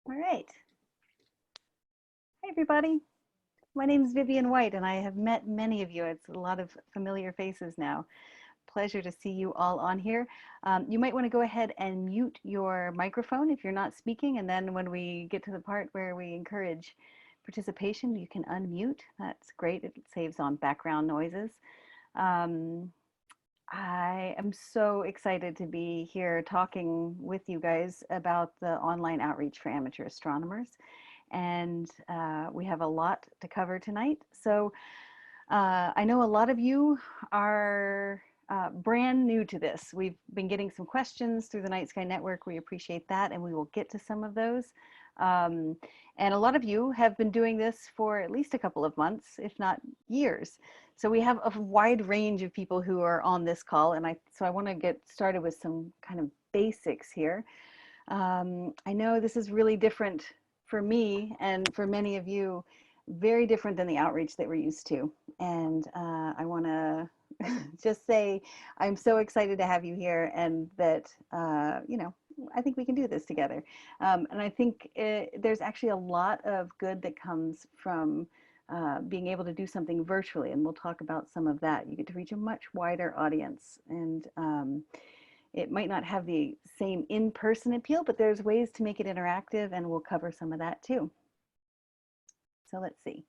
All right. Hi, everybody. My name is Vivian White, and I have met many of you. It's a lot of familiar faces now. Pleasure to see you all on here. You might want to go ahead and mute your microphone if you're not speaking, and then when we get to the part where we encourage participation, you can unmute. That's great. It saves on background noises. Um, I am so excited to be here talking with you guys about the online outreach for amateur astronomers. And we have a lot to cover tonight. So I know a lot of you are brand new to this. We've been getting some questions through the Night Sky Network. We appreciate that, and we will get to some of those. And a lot of you have been doing this for at least a couple of months, if not years. So we have a wide range of people who are on this call, and so I want to get started with some kind of basics here. I know this is really different for me and for many of you, very different than the outreach that we're used to. And I want to just say I'm so excited to have you here, and that, I think we can do this together. And I think there's actually a lot of good that comes from being able to do something virtually, and we'll talk about some of that. You get to reach a much wider audience, and it might not have the same in-person appeal, but there's ways to make it interactive, and we'll cover some of that too. So let's see.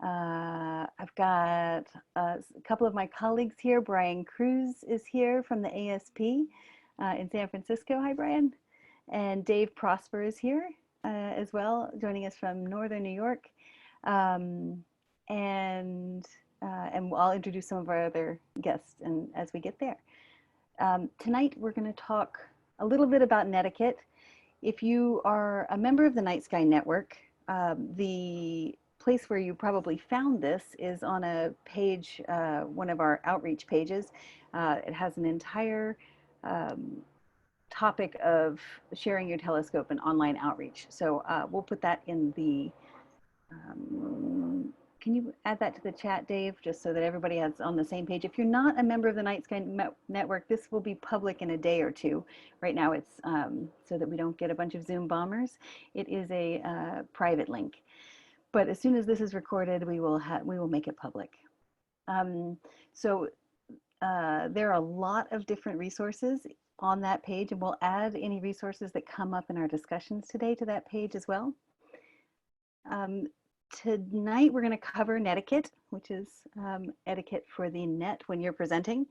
I've got a couple of my colleagues here. Brian Cruz is here from the ASP in San Francisco. Hi, Brian. And Dave Prosper is here as well, joining us from Northern New York. And I'll introduce some of our other guests and as we get there. Tonight, we're going to talk a little bit about netiquette. If you are a member of the Night Sky Network, the place where you probably found this is on a page, one of our outreach pages. It has an entire topic of sharing your telescope and online outreach. So we'll put that in the, can you add that to the chat, Dave, just so that everybody is on the same page? If you're not a member of the Night Sky Network, this will be public in a day or two. Right now it's so that we don't get a bunch of Zoom bombers. It is a private link. But as soon as this is recorded, we will make it public. So there are a lot of different resources on that page, and we'll add any resources that come up in our discussions today to that page as well. Tonight, we're going to cover netiquette, which is etiquette for the net when you're presenting.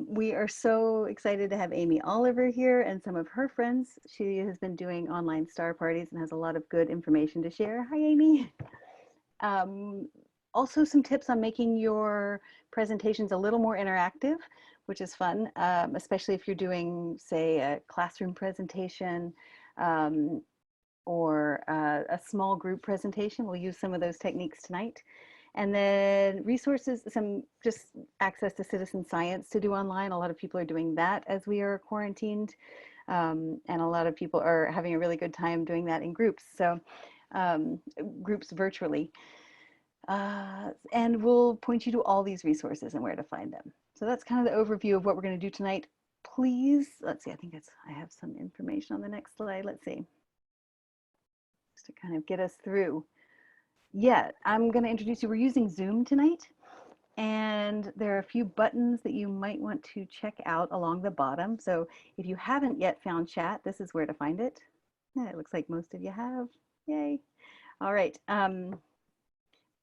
We are so excited to have Amy Oliver here and some of her friends. She has been doing online star parties and has a lot of good information to share. Hi, Amy. Also some tips on making your presentations a little more interactive, which is fun, especially if you're doing, say, a classroom presentation or a small group presentation. We'll use some of those techniques tonight. And then resources, some just access to citizen science to do online. A lot of people are doing that as we are quarantined. And a lot of people are having a really good time doing that in groups. So groups virtually. And we'll point you to all these resources and where to find them. So that's kind of the overview of what we're going to do tonight. Please, let's see, I have some information on the next slide. Let's see. Just to kind of get us through. Yeah, I'm going to introduce you. We're using Zoom tonight, and there are a few buttons that you might want to check out along the bottom. So if you haven't yet found chat, this is where to find it. Yeah, it looks like most of you have. Yay. All right.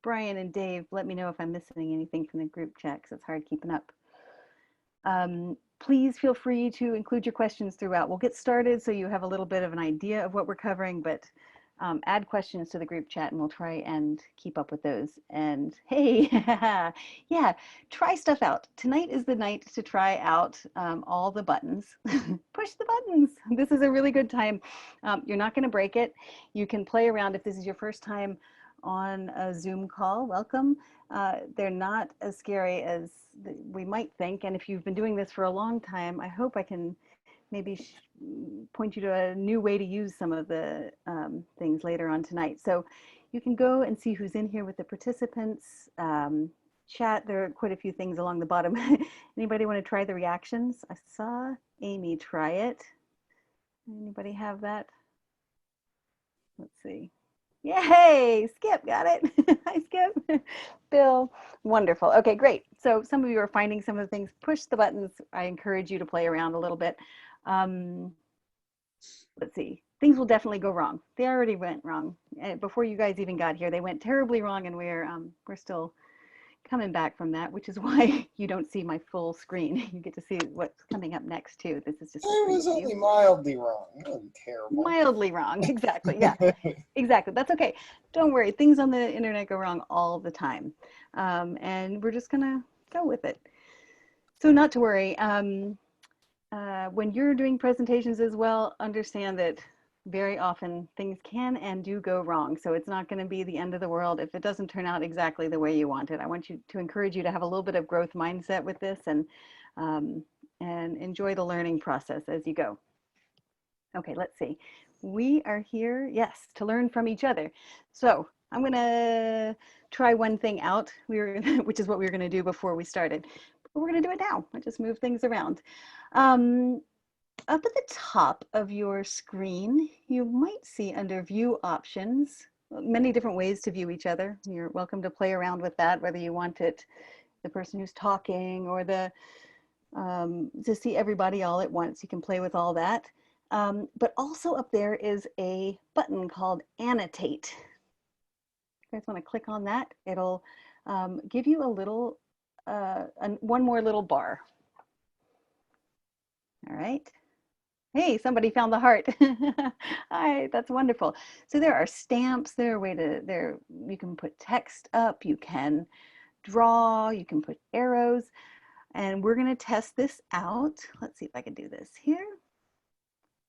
Brian and Dave, let me know if I'm missing anything from the group chat because it's hard keeping up. Please feel free to include your questions throughout. We'll get started so you have a little bit of an idea of what we're covering, but add questions to the group chat and we'll try and keep up with those. And hey, yeah, try stuff out. Tonight is the night to try out all the buttons. Push the buttons. This is a really good time. You're not going to break it. You can play around if this is your first time on a Zoom call. Welcome. They're not as scary as we might think. And if you've been doing this for a long time, I hope I can maybe point you to a new way to use some of the things later on tonight. So you can go and see who's in here with the participants. Chat, there are quite a few things along the bottom. Anybody want to try the reactions? I saw Amy try it. Anybody have that? Let's see. Yay, Skip got it. Hi, Skip. Bill, wonderful. Okay, great. So some of you are finding some of the things. Push the buttons. I encourage you to play around a little bit. Let's see. Things will definitely go wrong. They already went wrong. Before you guys even got here, they went terribly wrong, and we're still coming back from that, which is why you don't see my full screen. You get to see what's coming up next too. This is just a It was preview. only mildly wrong. It wasn't terrible. Mildly wrong. Exactly. Yeah, exactly. That's okay. Don't worry. Things on the internet go wrong all the time. And we're just going to go with it. So not to worry. When you're doing presentations as well, understand that very often things can and do go wrong. So it's not going to be the end of the world if it doesn't turn out exactly the way you want it. I want you to encourage you to have a little bit of growth mindset with this and enjoy the learning process as you go. Okay, let's see. We are here, yes, to learn from each other. So I'm going to try one thing out, which is what we were going to do before we started. But we're going to do it now. I just move things around. Up at the top of your screen, you might see under View Options, many different ways to view each other. You're welcome to play around with that, whether you want it, the person who's talking or to see everybody all at once. You can play with all that. But also up there is a button called Annotate. If you guys want to click on that, it'll give you a little, one more little bar. All right. Hey, somebody found the heart. Hi, that's wonderful. So there are stamps there, you can put text up, you can draw, you can put arrows, and we're going to test this out. Let's see if I can do this here.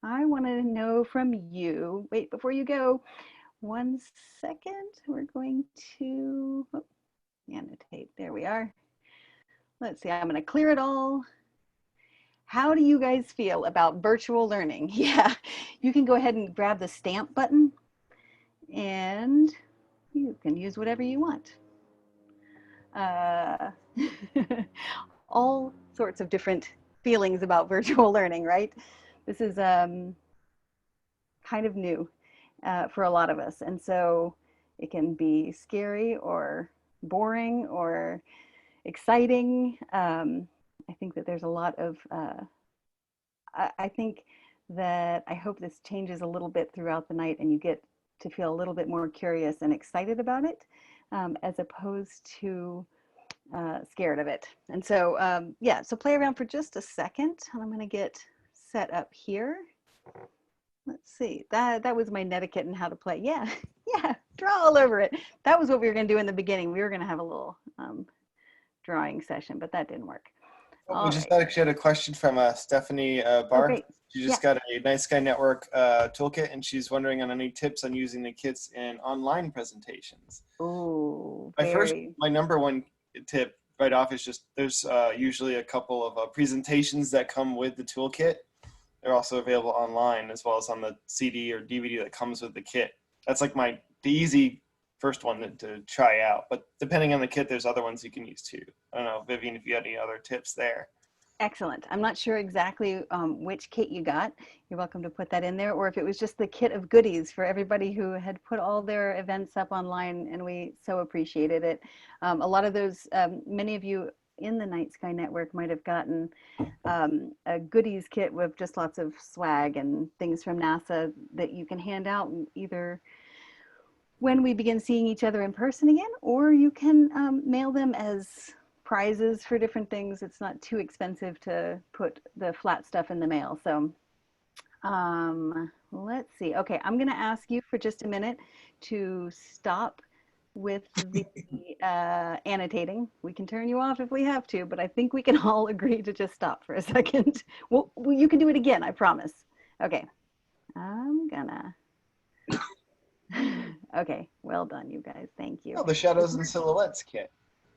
I want to know from you, wait, before you go, 1 second, we're going to annotate, there we are. Let's see, I'm going to clear it all. How do you guys feel about virtual learning? Yeah, you can go ahead and grab the stamp button and you can use whatever you want. All sorts of different feelings about virtual learning, right? This is kind of new for a lot of us. And so it can be scary or boring or exciting. I think that there's a lot of, I think that I hope this changes a little bit throughout the night and you get to feel a little bit more curious and excited about it as opposed to scared of it. And so, yeah, so play around for just a second and I'm going to get set up here. Let's see, that was my netiquette and how to play. Yeah, yeah, draw all over it. That was what we were going to do in the beginning. We were going to have a little drawing session, but that didn't work. We just actually had a question from Stephanie Barr. Okay. She just got a Night Sky Network toolkit, and she's wondering on any tips on using the kits in online presentations. Oh, my number one tip right off is just there's usually a couple of presentations that come with the toolkit. They're also available online as well as on the CD or DVD that comes with the kit. That's like the easy first one to try out, but depending on the kit, there's other ones you can use too. I don't know, Vivian, if you had any other tips there. Excellent. I'm not sure exactly which kit you got. You're welcome to put that in there, or if it was just the kit of goodies for everybody who had put all their events up online, and we so appreciated it. A lot of those, many of you in the Night Sky Network might have gotten a goodies kit with just lots of swag and things from NASA that you can hand out either when we begin seeing each other in person again, or you can mail them as prizes for different things. It's not too expensive to put the flat stuff in the mail. So let's see. Okay, I'm going to ask you for just a minute to stop with the annotating. We can turn you off if we have to, but I think we can all agree to just stop for a second. Well, you can do it again, I promise. Okay, I'm gonna. Okay, well done, you guys. Thank you. Oh, the Shadows and Silhouettes kit.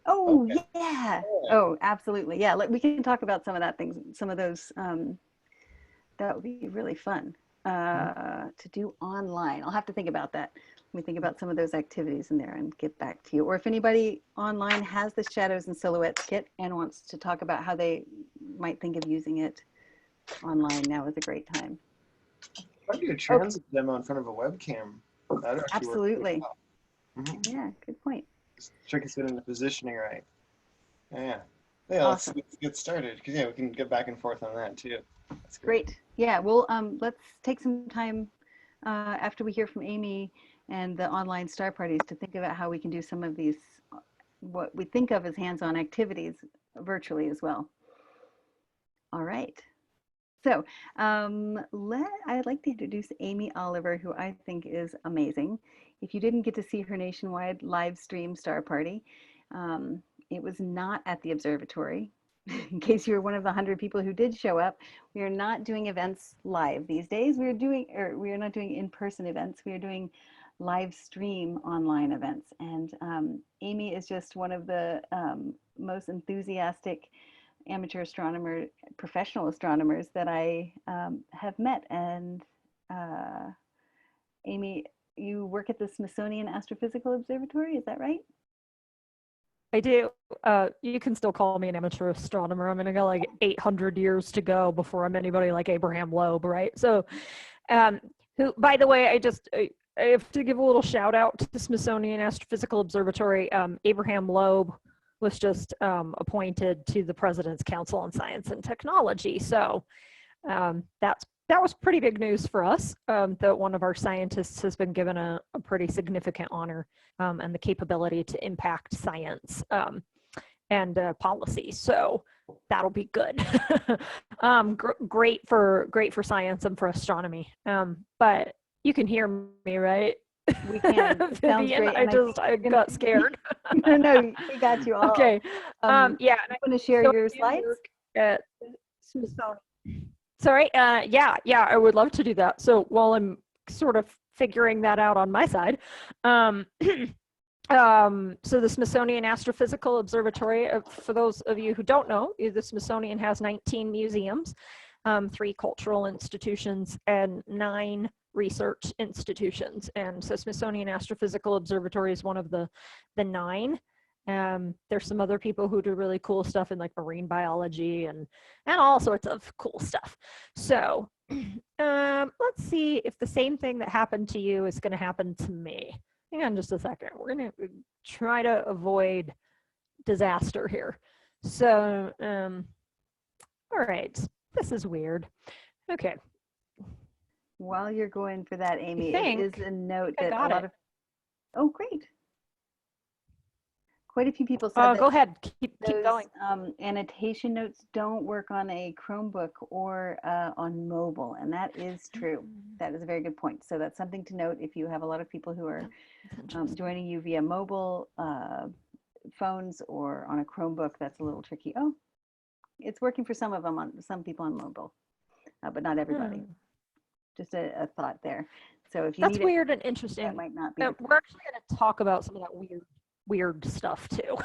Oh, okay. Yeah. Oh, absolutely. Yeah, we can talk about some of that things, some of those. That would be really fun to do online. I'll have to think about that. Let me think about some of those activities in there and get back to you. Or if anybody online has the Shadows and Silhouettes kit and wants to talk about how they might think of using it online, now is a great time. If I do a Okay, transit demo in front of a webcam, that would actually work pretty absolutely. well. Mm-hmm. Yeah, good point. Just trick us into positioning right. Yeah. Yeah, let's Awesome. get started because we can get back and forth on that too. That's great. Great. Yeah, well, let's take some time after we hear from Amy and the online star parties to think about how we can do some of these, what we think of as hands-on activities virtually as well. All right. So I'd like to introduce Amy Oliver, who I think is amazing. If you didn't get to see her nationwide live stream star party, um, it was not at the observatory. In case you were one of the 100 people who did show up, we are not doing events live these days. We are not doing in-person events. We are doing live stream online events. And Amy is just one of the most enthusiastic amateur astronomer, professional astronomers that I have met. And uh, Amy, you work at the Smithsonian Astrophysical Observatory, is that right? I do. You can still call me an amateur astronomer. I'm gonna go like 800 years to go before I'm anybody like Abraham Loeb, right? So, who, by the way, I have to give a little shout out to the Smithsonian Astrophysical Observatory. Abraham Loeb was just appointed to the President's Council on Science and Technology. So that was pretty big news for us, that one of our scientists has been given a pretty significant honor and the capability to impact science and policy. So that'll be good. Great for science and for astronomy. But you can hear me, right? We can. It sounds Vivian, great. I got scared. No, we got you all. Okay. Yeah. You want to share So your I do slides? work at Smithsonian. Sorry. Yeah. I would love to do that. So while I'm sort of figuring that out on my side, so the Smithsonian Astrophysical Observatory, for those of you who don't know, the Smithsonian has 19 museums, 3 cultural institutions, and 9 research institutions. And so Smithsonian Astrophysical Observatory is one of the 9. There's some other people who do really cool stuff in like marine biology and all sorts of cool stuff. So let's see if the same thing that happened to you is going to happen to me. Hang on just a second. We're going to try to avoid disaster here. So, all right, this is weird. Okay. While you're going for that, Amy, it is a note I that got a lot it. of, oh, great. Quite a few people said that Go ahead, keep those going. annotation notes don't work on a Chromebook or on mobile, and that is true. That is a very good point. So that's something to note if you have a lot of people who are joining you via mobile phones or on a Chromebook. That's a little tricky. Oh, it's working for some of them, on some people on mobile, but not everybody. Just a thought there. So if you That's need weird it, and interesting. that might not be. We're actually going to talk about some of that weird stuff too.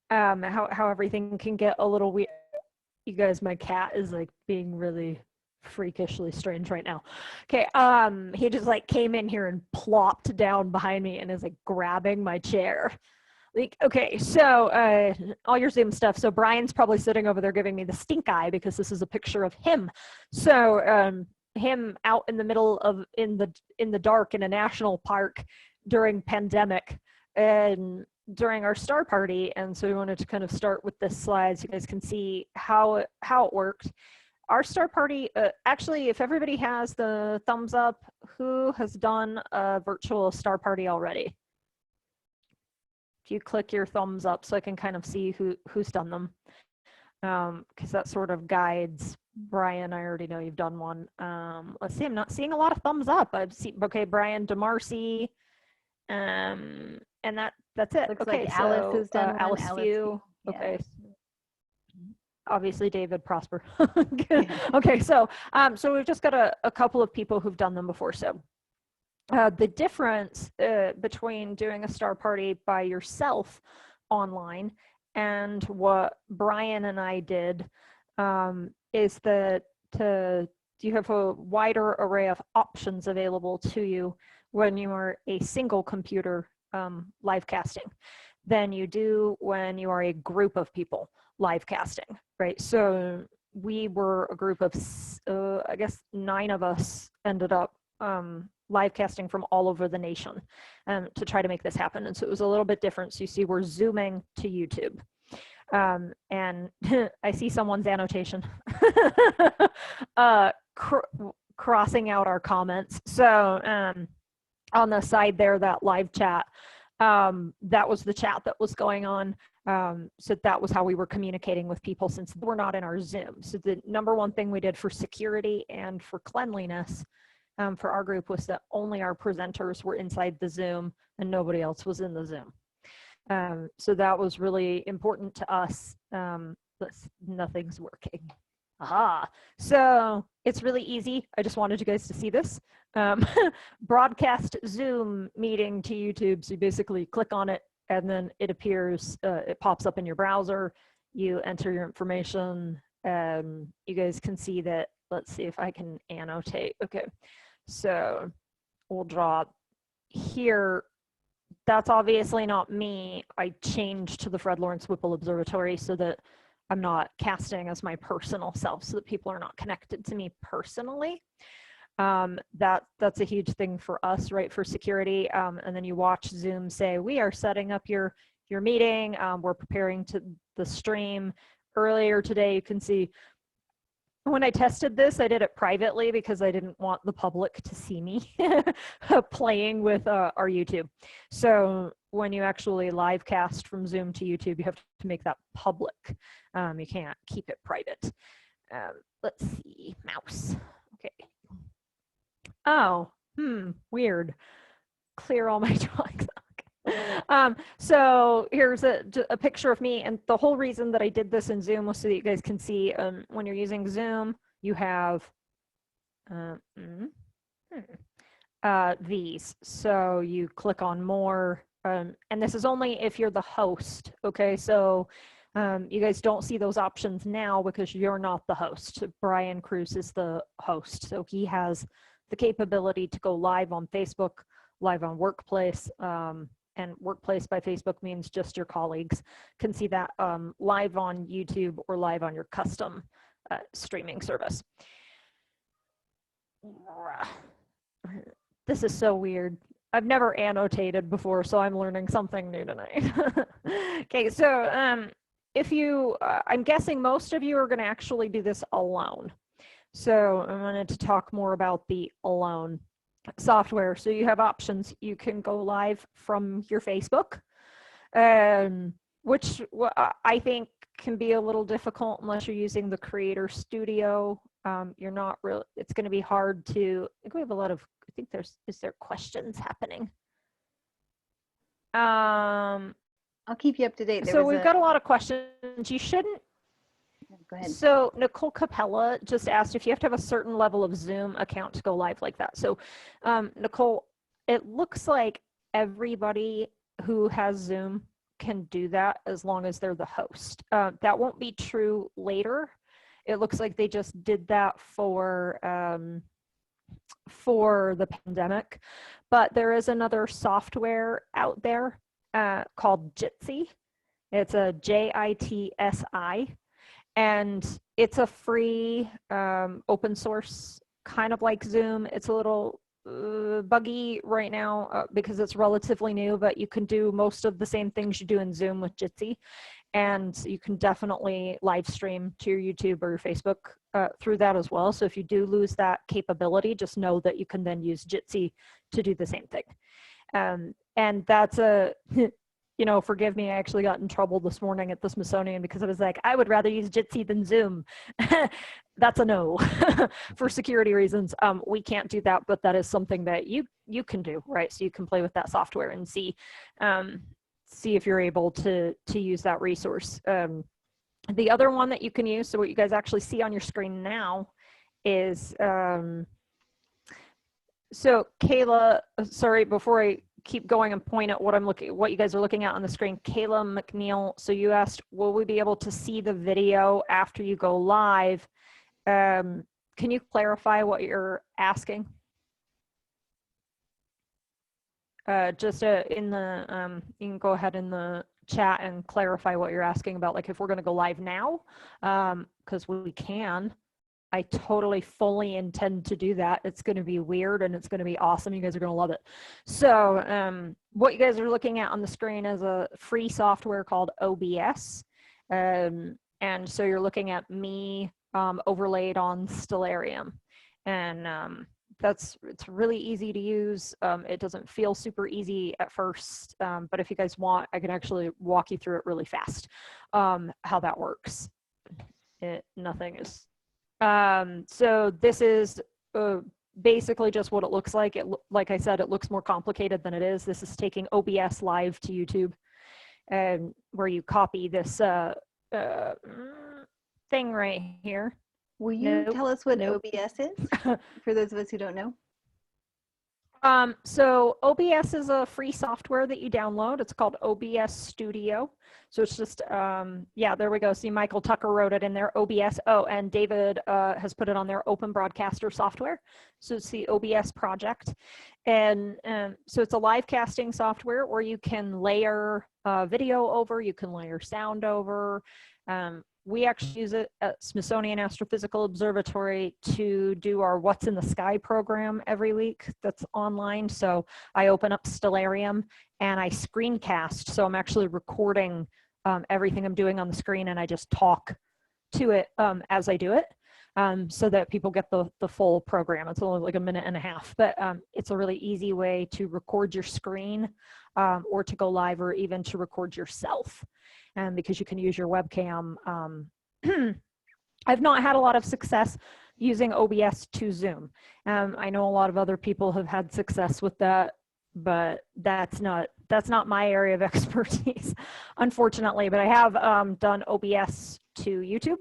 How everything can get a little weird. You guys, my cat is like being really freakishly strange right now. Okay, he just like came in here and plopped down behind me and is like grabbing my chair. Like, okay, so all your Zoom stuff. So Brian's probably sitting over there giving me the stink eye because this is a picture of him. So him out in the middle of in the dark in a national park during pandemic and during our star party. And so we wanted to kind of start with this slide so you guys can see how it worked. Our star party, actually, if everybody has the thumbs up, who has done a virtual star party already? If you click your thumbs up so I can kind of see who's done them, because that sort of guides. Brian, I already know you've done one. Let's see, I'm not seeing a lot of thumbs up. I've seen, okay, Brian DeMarcy, and that's it. Looks okay, like so Alice has done one. Alice Alice Few. yeah. Okay. Obviously David Prosper. Okay, so we've just got a couple of people who've done them before. So the difference between doing a star party by yourself online and what Brian and I did is that you have a wider array of options available to you when you are a single computer live casting than you do when you are a group of people live casting, right? So we were a group of, I guess 9 of us ended up live casting from all over the nation to try to make this happen. And so it was a little bit different. So you see, we're zooming to YouTube. And I see someone's annotation crossing out our comments. So on the side there, that live chat, that was the chat that was going on. So that was how we were communicating with people, since we're not in our Zoom. So the number one thing we did for security and for cleanliness for our group was that only our presenters were inside the Zoom and nobody else was in the Zoom. So that was really important to us. Nothing's working. Aha. So it's really easy. I just wanted you guys to see this. Broadcast Zoom meeting to YouTube. So you basically click on it and then it appears, it pops up in your browser. You enter your information. You guys can see that. Let's see if I can annotate. Okay. So we'll draw here. That's obviously not me. I changed to the Fred Lawrence Whipple Observatory so that I'm not casting as my personal self, so that people are not connected to me personally. That's a huge thing for us, right, for security. And then you watch Zoom say, we are setting up your meeting. We're preparing to the stream. Earlier today, you can see when I tested this, I did it privately because I didn't want the public to see me playing with our YouTube. So when you actually live cast from Zoom to YouTube, you have to make that public. You can't keep it private. Let's see, mouse. Okay. Oh, weird. Clear all my drawings. So here's a picture of me, and the whole reason that I did this in Zoom was so that you guys can see when you're using Zoom, you have these. So you click on more, and this is only if you're the host, okay? So you guys don't see those options now because you're not the host. Brian Cruz is the host, so he has the capability to go live on Facebook, live on Workplace, and Workplace by Facebook means just your colleagues can see that live on YouTube or live on your custom streaming service. This is so weird. I've never annotated before, so I'm learning something new tonight. Okay, so if you, I'm guessing most of you are going to actually do this alone. So I wanted to talk more about the alone software. So you have options. You can go live from your Facebook, which I think can be a little difficult unless you're using the Creator Studio. You're not really, it's going to be hard to, I think we have a lot of, I think is there questions happening? I'll keep you up to date. So we've got a lot of questions. You shouldn't. Go ahead. So Nicole Capella just asked if you have to have a certain level of Zoom account to go live like that. So Nicole, it looks like everybody who has Zoom can do that as long as they're the host. That won't be true later. It looks like they just did that for the pandemic, but there is another software out there called Jitsi. It's a JITSI. And it's a free open source, kind of like Zoom. It's a little buggy right now because it's relatively new, but you can do most of the same things you do in Zoom with Jitsi. And you can definitely live stream to your YouTube or your Facebook through that as well. So if you do lose that capability, just know that you can then use Jitsi to do the same thing. And that's a... You know, forgive me, I actually got in trouble this morning at the Smithsonian because I was like, I would rather use Jitsi than Zoom. That's a no. For security reasons. We can't do that, but that is something that you can do, right? So you can play with that software and see if you're able to use that resource. The other one that you can use, so what you guys actually see on your screen now is, so Kayla, sorry, before I keep going and point at what you guys are looking at on the screen. Kayla McNeil, so you asked, will we be able to see the video after you go live? Can you clarify what you're asking? Just in the, you can go ahead in the chat and clarify what you're asking about, like if we're going to go live now, because we can. I totally fully intend to do that. It's going to be weird and it's going to be awesome. You guys are going to love it. So what you guys are looking at on the screen is a free software called OBS. And so you're looking at me overlaid on Stellarium. And it's really easy to use. It doesn't feel super easy at first, but if you guys want, I can actually walk you through it really fast, how that works. Nothing is... so this is basically just what it looks like. Like I said, it looks more complicated than it is. This is taking OBS live to YouTube, and where you copy this thing right here. Will you tell us what OBS is for those of us who don't know? So OBS is a free software that you download. It's called OBS Studio. So it's just, yeah, there we go. See, Michael Tucker wrote it in there, OBS. Oh, and David has put it on their Open Broadcaster software. So it's the OBS project. And so it's a live casting software where you can layer video over, you can layer sound over. We actually use it at Smithsonian Astrophysical Observatory to do our What's in the Sky program every week that's online. So I open up Stellarium and I screencast. So I'm actually recording everything I'm doing on the screen, and I just talk to it as I do it, so that people get the full program. It's only like a minute and a half, but it's a really easy way to record your screen or to go live, or even to record yourself. And because you can use your webcam. I've not had a lot of success using OBS to Zoom. I know a lot of other people have had success with that, but that's not my area of expertise, unfortunately. But I have done OBS to YouTube,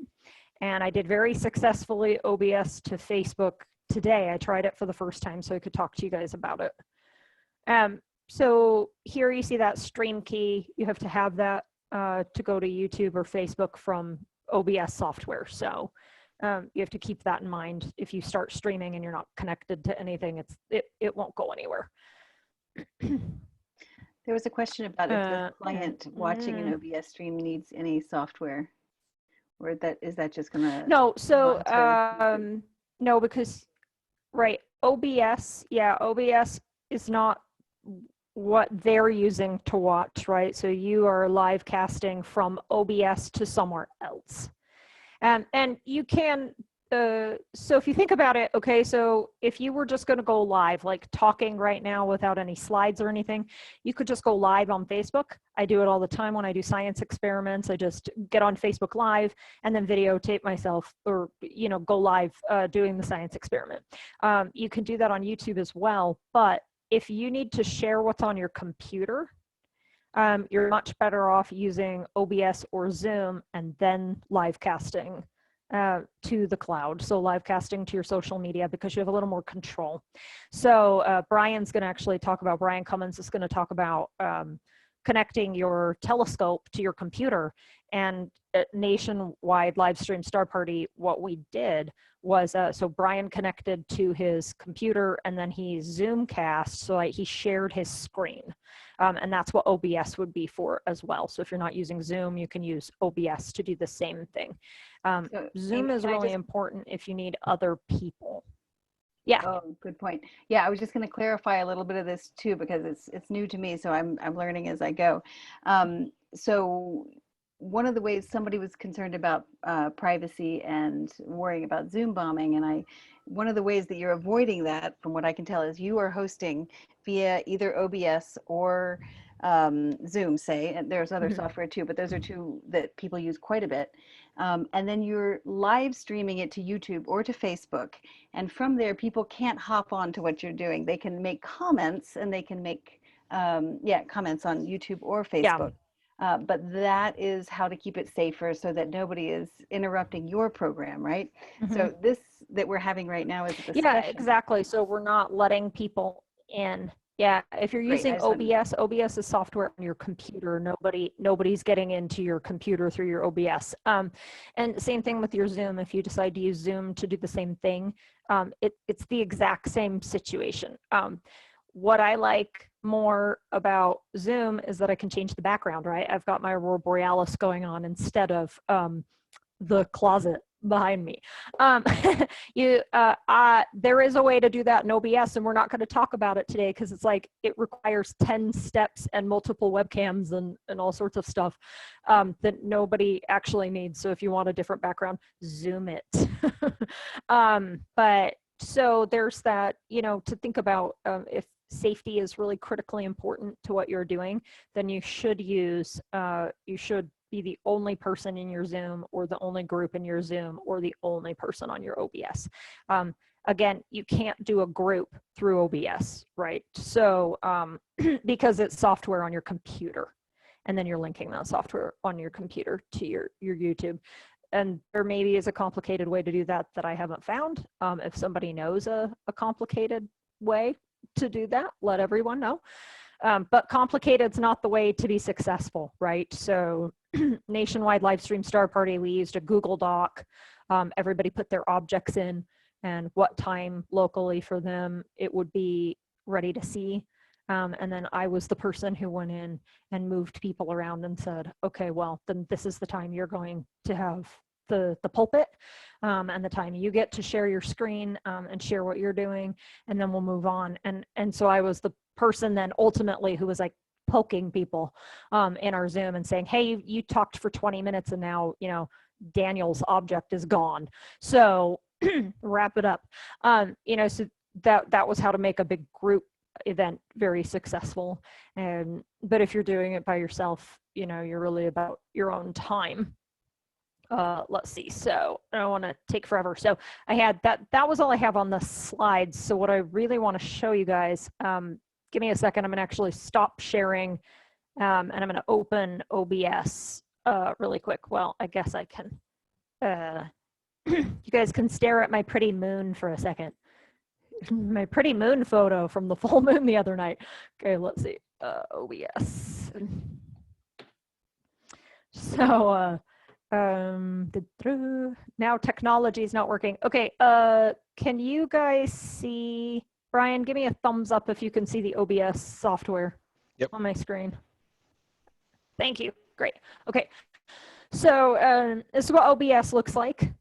and I did very successfully OBS to Facebook today. I tried it for the first time so I could talk to you guys about it. So here you see that stream key. You have to have that to go to YouTube or Facebook from OBS software. So you have to keep that in mind. If you start streaming and you're not connected to anything, it won't go anywhere. There was a question about if the client watching an OBS stream needs any software, or is that just gonna... No, so no, because right, OBS is not what they're using to watch, right? So you are live casting from OBS to somewhere else. And you can, so if you think about it, okay, so if you were just gonna go live, like talking right now without any slides or anything, you could just go live on Facebook. I do it all the time when I do science experiments. I just get on Facebook Live and then videotape myself, or, you know, go live doing the science experiment. You can do that on YouTube as well, but if you need to share what's on your computer, you're much better off using OBS or Zoom and then live casting to the cloud. So live casting to your social media, because you have a little more control. So Brian's going to actually talk about, Brian Cummins is going to talk about connecting your telescope to your computer. And at Nationwide Livestream Star Party, what we did was, so Brian connected to his computer and then he Zoom cast, so he shared his screen. And that's what OBS would be for as well. So if you're not using Zoom, you can use OBS to do the same thing. So Zoom is really important if you need other people. Yeah. Oh, good point. Yeah, I was just going to clarify a little bit of this too, because it's new to me, so I'm learning as I go. So one of the ways somebody was concerned about privacy and worrying about Zoom bombing, and one of the ways that you're avoiding that, from what I can tell, is you are hosting via either OBS or Zoom, say, and there's other software too, but those are two that people use quite a bit. And then you're live streaming it to YouTube or to Facebook. And from there, people can't hop on to what you're doing. They can make comments, and they can make comments on YouTube or Facebook. Yeah. But that is how to keep it safer, so that nobody is interrupting your program, right? So this that we're having right now is a discussion. Yeah, exactly. So we're not letting people in. Yeah, if you're using OBS, OBS is software on your computer. Nobody's getting into your computer through your OBS. And same thing with your Zoom. If you decide to use Zoom to do the same thing, it's the exact same situation. What I like more about Zoom is that I can change the background, right? I've got my Aurora Borealis going on instead of the closet behind me. There is a way to do that in OBS, and we're not going to talk about it today because it's like it requires 10 steps and multiple webcams and all sorts of stuff that nobody actually needs. So if you want a different background, zoom it. But so there's that, to think about if safety is really critically important to what you're doing, then you should be the only person in your Zoom or the only group in your Zoom or the only person on your OBS. Again, you can't do a group through OBS, right? So because it's software on your computer, and then you're linking that software on your computer to your YouTube. And there maybe is a complicated way to do that I haven't found. If somebody knows a complicated way to do that, let everyone know. But complicated is not the way to be successful, right? So nationwide live stream star party, we used a Google Doc. Everybody put their objects in and what time locally for them it would be ready to see. And then I was the person who went in and moved people around and said, okay, well, then this is the time you're going to have the pulpit, and the time you get to share your screen and share what you're doing, and then we'll move on. And so I was the person then ultimately who was like poking people in our Zoom and saying, hey, you talked for 20 minutes and now, Daniel's object is gone. So wrap it up. So that was how to make a big group event very successful. But if you're doing it by yourself, you're really about your own time. Let's see. So I don't want to take forever. So I had that was all I have on the slides. So what I really want to show you guys, give me a second. I'm going to actually stop sharing and I'm going to open OBS really quick. Well, I guess I can. You guys can stare at my pretty moon for a second. My pretty moon photo from the full moon the other night. Okay, let's see. OBS. So now technology is not working. Okay, can you guys see, Brian, give me a thumbs up if you can see the OBS software on my screen. Thank you. Great. Okay. So this is what OBS looks like.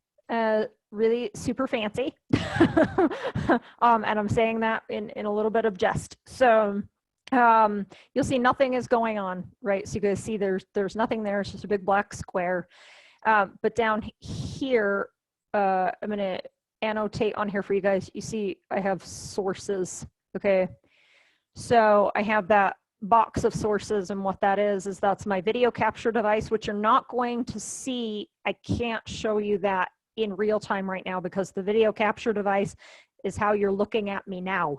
Really super fancy. And I'm saying that in a little bit of jest. So you'll see nothing is going on, right? So you guys see there's nothing there. It's just a big black square. But down here, I'm going to annotate on here for you guys. You see I have sources, okay? So I have that box of sources, and what that is that's my video capture device, which you're not going to see. I can't show you that in real time right now because the video capture device is how you're looking at me now.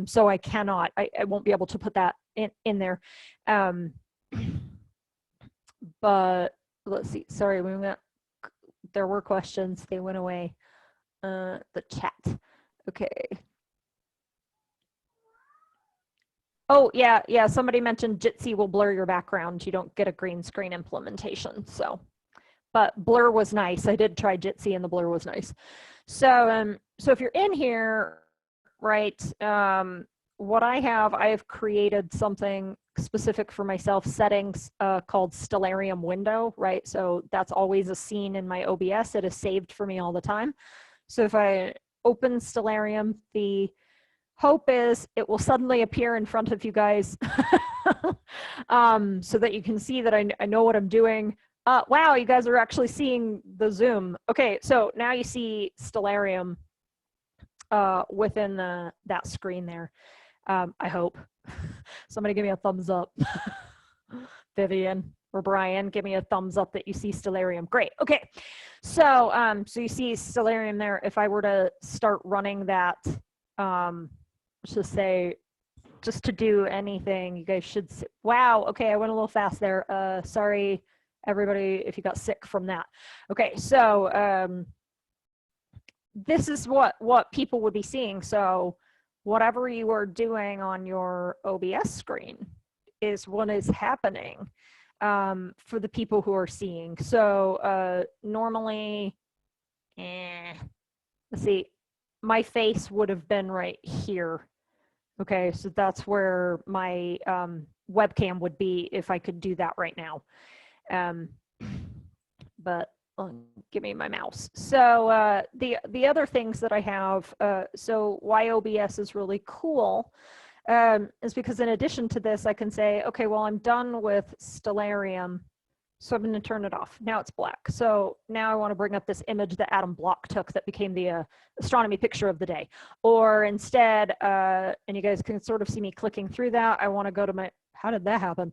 So I cannot, I won't be able to put that in there. But let's see, sorry, there were questions, they went away. The chat, okay. Oh, yeah, somebody mentioned Jitsi will blur your background. You don't get a green screen implementation, so. But blur was nice. I did try Jitsi and the blur was nice. So, so if you're in here, right, what I have created something specific for myself, settings called Stellarium window, right? So that's always a scene in my OBS. It is saved for me all the time. So if I open Stellarium, the hope is it will suddenly appear in front of you guys so that you can see that I know what I'm doing. Wow, you guys are actually seeing the Zoom. Okay, so now you see Stellarium within that screen there. I hope. Somebody give me a thumbs up. Vivian or Brian, give me a thumbs up that you see Stellarium. Great, okay. So, so you see Stellarium there. If I were to start running that, let's just say, just to do anything, you guys should see. Wow, okay, I went a little fast there. Sorry, everybody, if you got sick from that. Okay, so this is what people would be seeing. So whatever you are doing on your OBS screen is what is happening for the people who are seeing. So normally, let's see, my face would have been right here. Okay, so that's where my webcam would be if I could do that right now. But give me my mouse. So the other things that I have, so why OBS is really cool is because in addition to this, I can say, okay, well, I'm done with Stellarium, so I'm going to turn it off. Now it's black. So now I want to bring up this image that Adam Block took that became the astronomy picture of the day. Or instead, and you guys can sort of see me clicking through that, I want to go to my, how did that happen?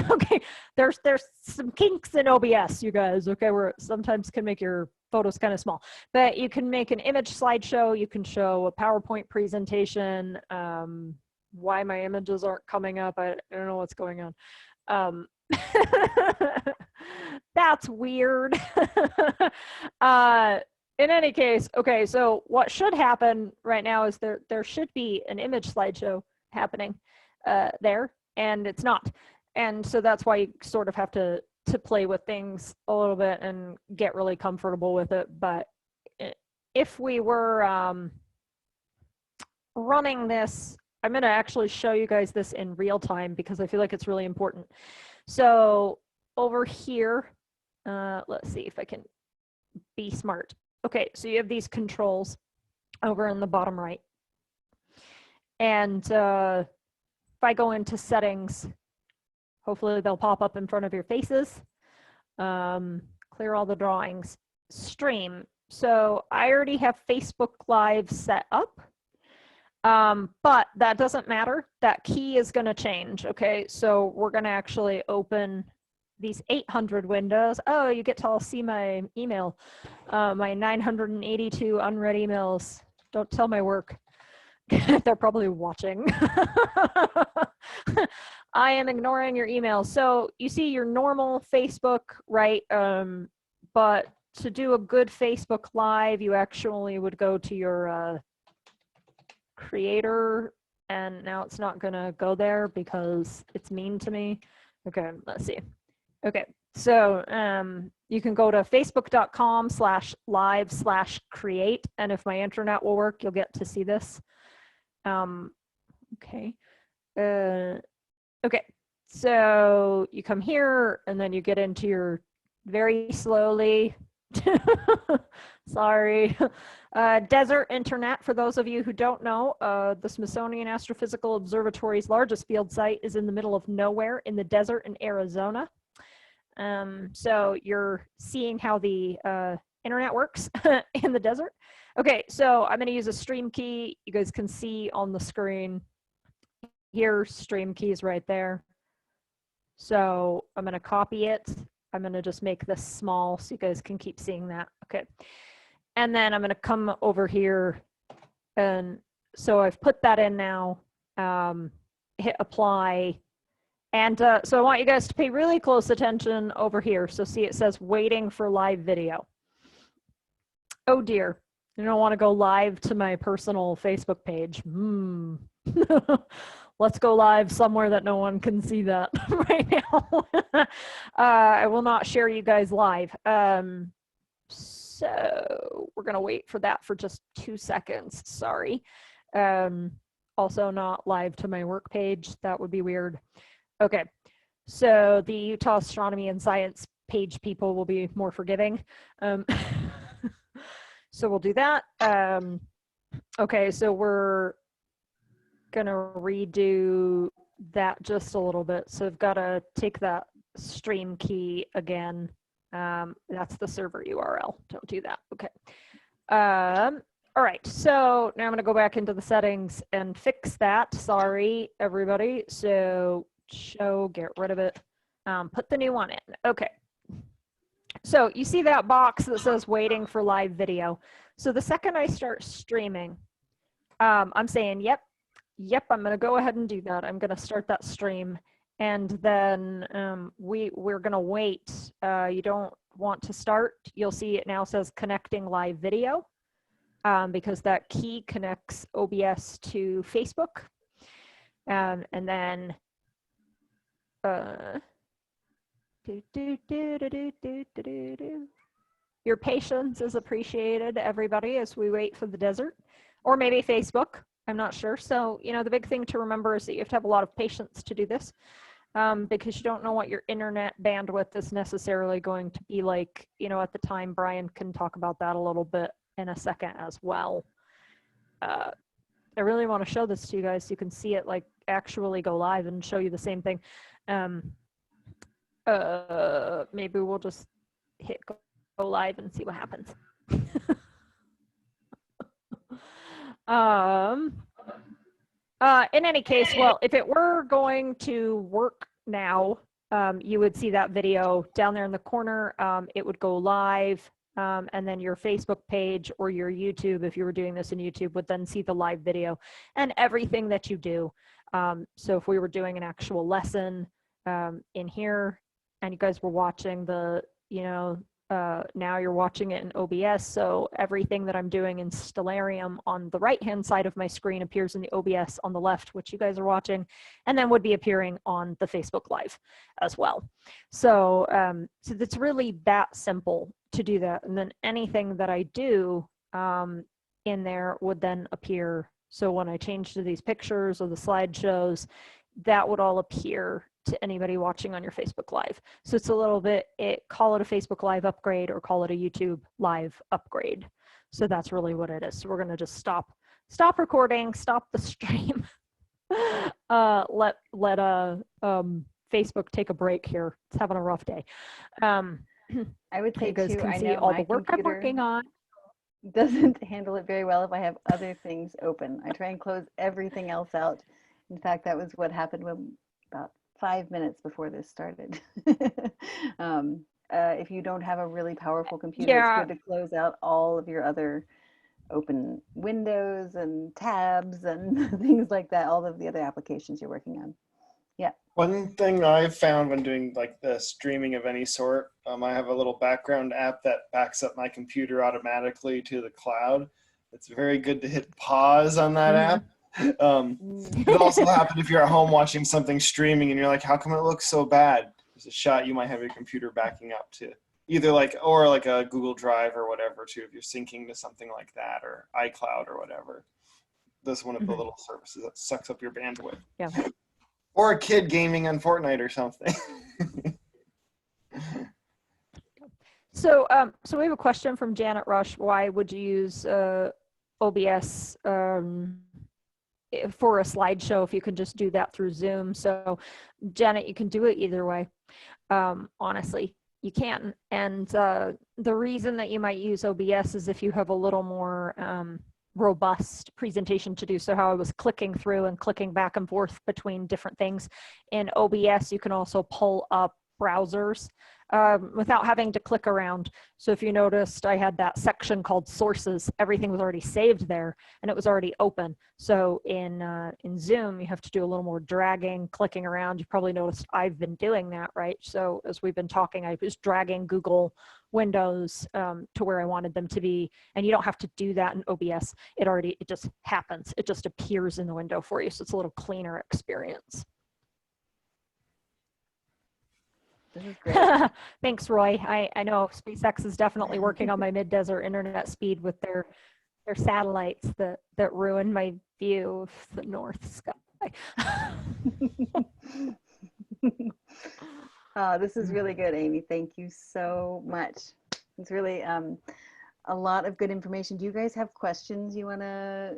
Okay, there's some kinks in OBS, you guys, okay, where it sometimes can make your photos kind of small. But you can make an image slideshow, you can show a PowerPoint presentation. Why my images aren't coming up, I don't know what's going on. That's weird. In any case, okay, so what should happen right now is there should be an image slideshow happening there, and it's not. And so that's why you sort of have to play with things a little bit and get really comfortable with it. But if we were running this, I'm going to actually show you guys this in real time because I feel like it's really important. So over here, let's see if I can be smart. Okay, so you have these controls over in the bottom right. And if I go into settings, hopefully they'll pop up in front of your faces. Clear all the drawings. Stream. So I already have Facebook Live set up. But that doesn't matter. That key is going to change. Okay, so we're going to actually open these 800 windows. Oh, you get to all see my email, my 982 unread emails. Don't tell my work. They're probably watching. I am ignoring your emails. So you see your normal Facebook, right? But to do a good Facebook Live, you actually would go to your creator, and now it's not gonna go there because it's mean to me. Okay, let's see. Okay, so you can go to facebook.com/live/create, and if my internet will work, you'll get to see this. Okay. Okay, so you come here and then you get into your very slowly, sorry, desert internet. For those of you who don't know, the Smithsonian Astrophysical Observatory's largest field site is in the middle of nowhere in the desert in Arizona. So you're seeing how the internet works in the desert. Okay, so I'm going to use a stream key. You guys can see on the screen here, stream keys right there. So I'm going to copy it. I'm going to just make this small so you guys can keep seeing that. Okay. And then I'm going to come over here. And so I've put that in now, hit apply. And so I want you guys to pay really close attention over here. So see, it says waiting for live video. Oh dear. I don't want to go live to my personal Facebook page. Let's go live somewhere that no one can see that right now. I will not share you guys live. So we're going to wait for that for just 2 seconds. Sorry. Also not live to my work page. That would be weird. Okay. So the Utah Astronomy and Science page people will be more forgiving. So we'll do that. Okay. So we're gonna redo that just a little bit. So I've got to take that stream key again. That's the server URL. Don't do that. Okay. All right. So now I'm gonna go back into the settings and fix that. Sorry, everybody. So show, get rid of it. Put the new one in. Okay. So you see that box that says waiting for live video. So the second I start streaming, I'm saying, yep, I'm going to go ahead and do that. I'm going to start that stream, and then we're going to wait. You don't want to start. You'll see it now says connecting live video because that key connects OBS to Facebook. And then your patience is appreciated, everybody, as we wait for the desert, or maybe Facebook. I'm not sure. So, you know, the big thing to remember is that you have to have a lot of patience to do this. because you don't know what your internet bandwidth is necessarily going to be like, at the time. Brian can talk about that a little bit in a second as well. I really want to show this to you guys so you can see it like actually go live and show you the same thing. Maybe we'll just hit go live and see what happens. In any case, well, if it were going to work now, you would see that video down there in the corner. It would go live, and then your Facebook page or your YouTube, if you were doing this in YouTube, would then see the live video and everything that you do. So if we were doing an actual lesson in here and you guys were watching the, now you're watching it in OBS, so everything that I'm doing in Stellarium on the right-hand side of my screen appears in the OBS on the left, which you guys are watching, and then would be appearing on the Facebook Live as well. So, so it's really that simple to do that, and then anything that I do in there would then appear. So when I change to these pictures or the slideshows, that would all appear to anybody watching on your Facebook Live. So it's a little bit, call it a Facebook Live upgrade or call it a YouTube Live upgrade. So that's really what it is. So we're gonna just stop recording, stop the stream, let Facebook take a break here. It's having a rough day. I would say you guys too, can I see know all my the work I'm computer working on. doesn't handle it very well if I have other things open. I try and close everything else out. In fact, that was what happened when about 5 minutes before this started. If you don't have a really powerful computer, Yeah. it's good to close out all of your other open windows and tabs and things like that, all of the other applications you're working on. Yeah. One thing I've found when doing like the streaming of any sort, I have a little background app that backs up my computer automatically to the cloud. It's very good to hit pause on that app. It also happen if you're at home watching something streaming and you're like, how come it looks so bad? There's a shot you might have your computer backing up to either like a Google Drive or whatever too, if you're syncing to something like that, or iCloud or whatever. That's one of the little services that sucks up your bandwidth. Yeah. Or a kid gaming on Fortnite or something. So, so we have a question from Janet Rush. Why would you use OBS for a slideshow if you can just do that through Zoom? So, Janet, you can do it either way. Honestly, you can. And the reason that you might use OBS is if you have a little more robust presentation to do. So how I was clicking through and clicking back and forth between different things. In OBS, you can also pull up browsers without having to click around. So if you noticed, I had that section called sources. Everything was already saved there and it was already open. So in Zoom, you have to do a little more dragging, clicking around. You probably noticed I've been doing that, right? So as we've been talking, I was dragging Google windows to where I wanted them to be. And you don't have to do that in OBS. It just happens. It just appears in the window for you. So it's a little cleaner experience. This is great. Thanks, Roy. I know SpaceX is definitely working on my mid-desert internet speed with their satellites that ruin my view of the North sky. This is really good, Amy. Thank you so much. It's really a lot of good information. Do you guys have questions you want to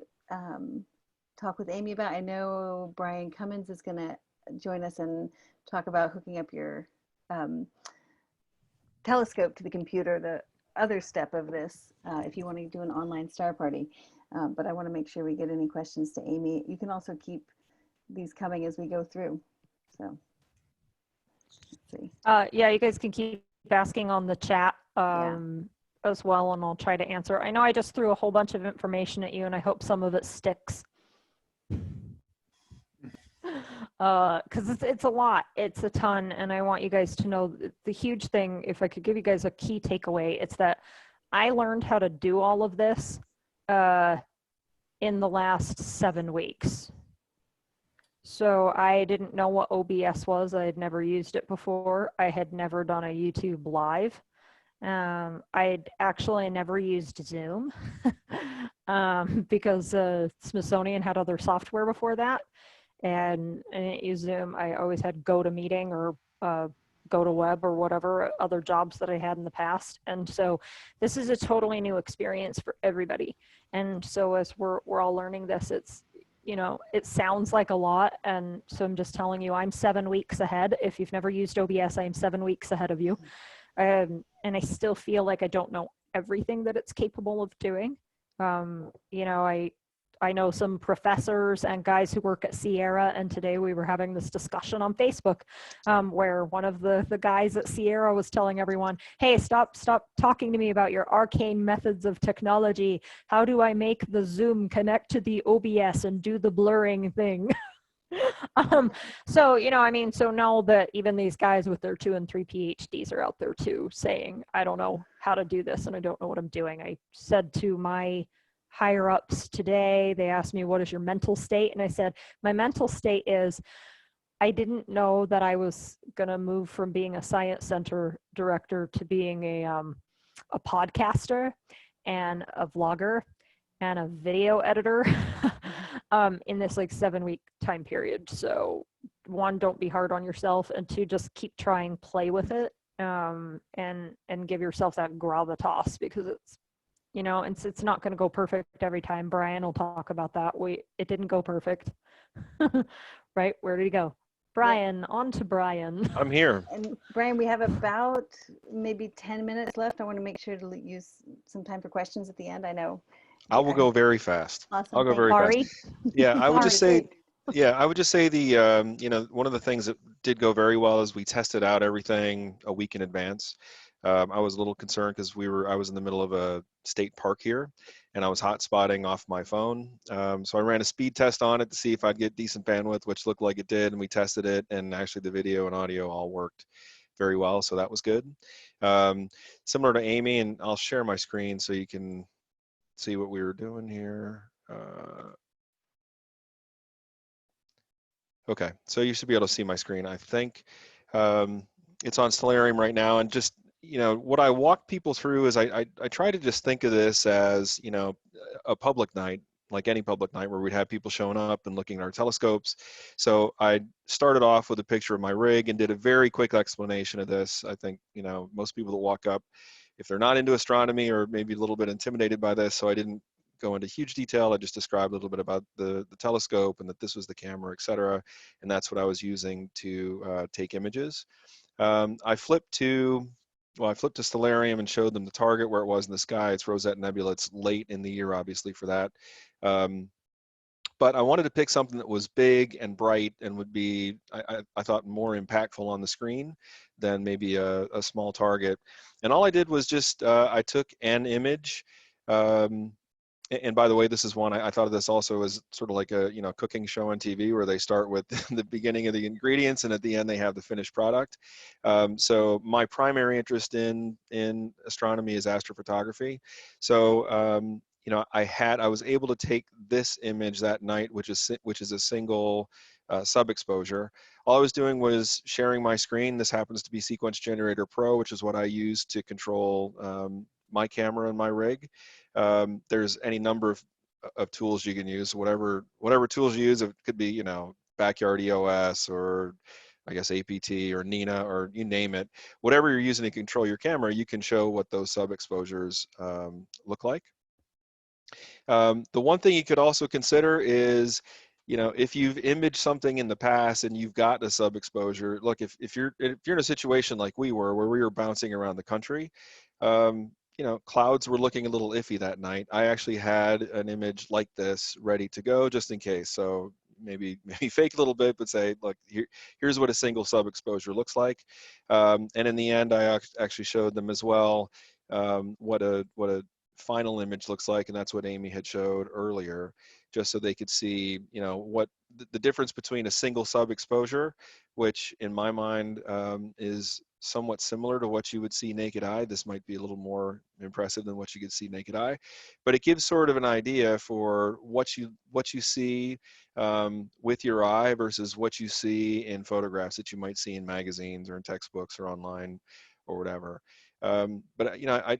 talk with Amy about? I know Brian Cummins is going to join us and talk about hooking up your telescope to the computer, the other step of this, if you want to do an online star party. But I want to make sure we get any questions to Amy. You can also keep these coming as we go through. So, let's see. Yeah, you guys can keep asking on the chat as well, and I'll try to answer. I know I just threw a whole bunch of information at you, and I hope some of it sticks. Because it's a lot, it's a ton, and I want you guys to know the huge thing. If I could give you guys a key takeaway, it's that I learned how to do all of this in the last 7 weeks. So I didn't know what OBS was. I had never used it before. I had never done a YouTube live. I'd actually never used Zoom because Smithsonian had other software before that. and I use Zoom. I always had GoToMeeting or GoToWeb or whatever other jobs that I had in the past. And so this is a totally new experience for everybody. And so as we're all learning this, it's, you know, it sounds like a lot. And so I'm just telling you, I'm 7 weeks ahead. If you've never used OBS, I am 7 weeks ahead of you. And I still feel like I don't know everything that it's capable of doing. You know, I know some professors and guys who work at Sierra, and today we were having this discussion on Facebook where one of the guys at Sierra was telling everyone, hey, stop talking to me about your arcane methods of technology. How do I make the Zoom connect to the OBS and do the blurring thing? So, you know, I mean, so know that even these guys with their 2 and 3 PhDs are out there too saying, I don't know how to do this and I don't know what I'm doing. I said to my higher ups today, they asked me, what is your mental state? And I said, my mental state is, I didn't know that I was going to move from being a science center director to being a podcaster and a vlogger and a video editor in this like 7-week time period. So 1, don't be hard on yourself, and 2, just keep trying, play with it, and give yourself that gravitas, because it's, you know, it's not going to go perfect every time. Brian will talk about that. It didn't go perfect. Right? Where did he go? Brian, yeah. On to Brian. I'm here. And Brian, we have about maybe 10 minutes left. I want to make sure to use some time for questions at the end. I know. I will go very fast. Awesome. I'll go very fast. Yeah, I would just say, the, you know, one of the things that did go very well is we tested out everything a week in advance. I was a little concerned because I was in the middle of a state park here, and I was hot spotting off my phone. So I ran a speed test on it to see if I'd get decent bandwidth, which looked like it did, and we tested it, and actually the video and audio all worked very well, so that was good. Similar to Amy, and I'll share my screen so you can see what we were doing here. Okay, so you should be able to see my screen, I think. It's on Stellarium right now, and just, you know, what I walk people through is I try to just think of this as, you know, a public night, like any public night, where we'd have people showing up and looking at our telescopes. So I started off with a picture of my rig and did a very quick explanation of this. I think, you know, most people that walk up, if they're not into astronomy or maybe a little bit intimidated by this, so I didn't go into huge detail. I just described a little bit about the telescope and that this was the camera, et cetera. And that's what I was using to take images. I flipped to Stellarium and showed them the target where it was in the sky. It's Rosette Nebula. It's late in the year, obviously, for that. But I wanted to pick something that was big and bright and would be, I thought, more impactful on the screen than maybe a small target. And all I did was just, I took an image. And by the way, this is one, I thought of this also as sort of like a, you know, cooking show on TV where they start with the beginning of the ingredients and at the end they have the finished product. So my primary interest in astronomy is astrophotography. So, you know, I was able to take this image that night, which is a single sub exposure. All I was doing was sharing my screen. This happens to be Sequence Generator Pro, which is what I use to control my camera and my rig. There's any number of tools you can use. Whatever tools you use, it could be, you know, Backyard EOS or I guess APT or Nina or you name it. Whatever you're using to control your camera, you can show what those sub exposures look like. The one thing you could also consider is, you know, if you've imaged something in the past and you've got a sub exposure, look, if you're in a situation like we were, where we were bouncing around the country, you know, clouds were looking a little iffy that night. I actually had an image like this ready to go just in case. So maybe fake a little bit, but say, look, here's what a single sub exposure looks like. And in the end, I actually showed them as well what a final image looks like, and that's what Amy had showed earlier, just so they could see, you know, what the difference between a single sub exposure, which in my mind is somewhat similar to what you would see naked eye. This might be a little more impressive than what you could see naked eye, but it gives sort of an idea for what you see with your eye versus what you see in photographs that you might see in magazines or in textbooks or online or whatever. But you know,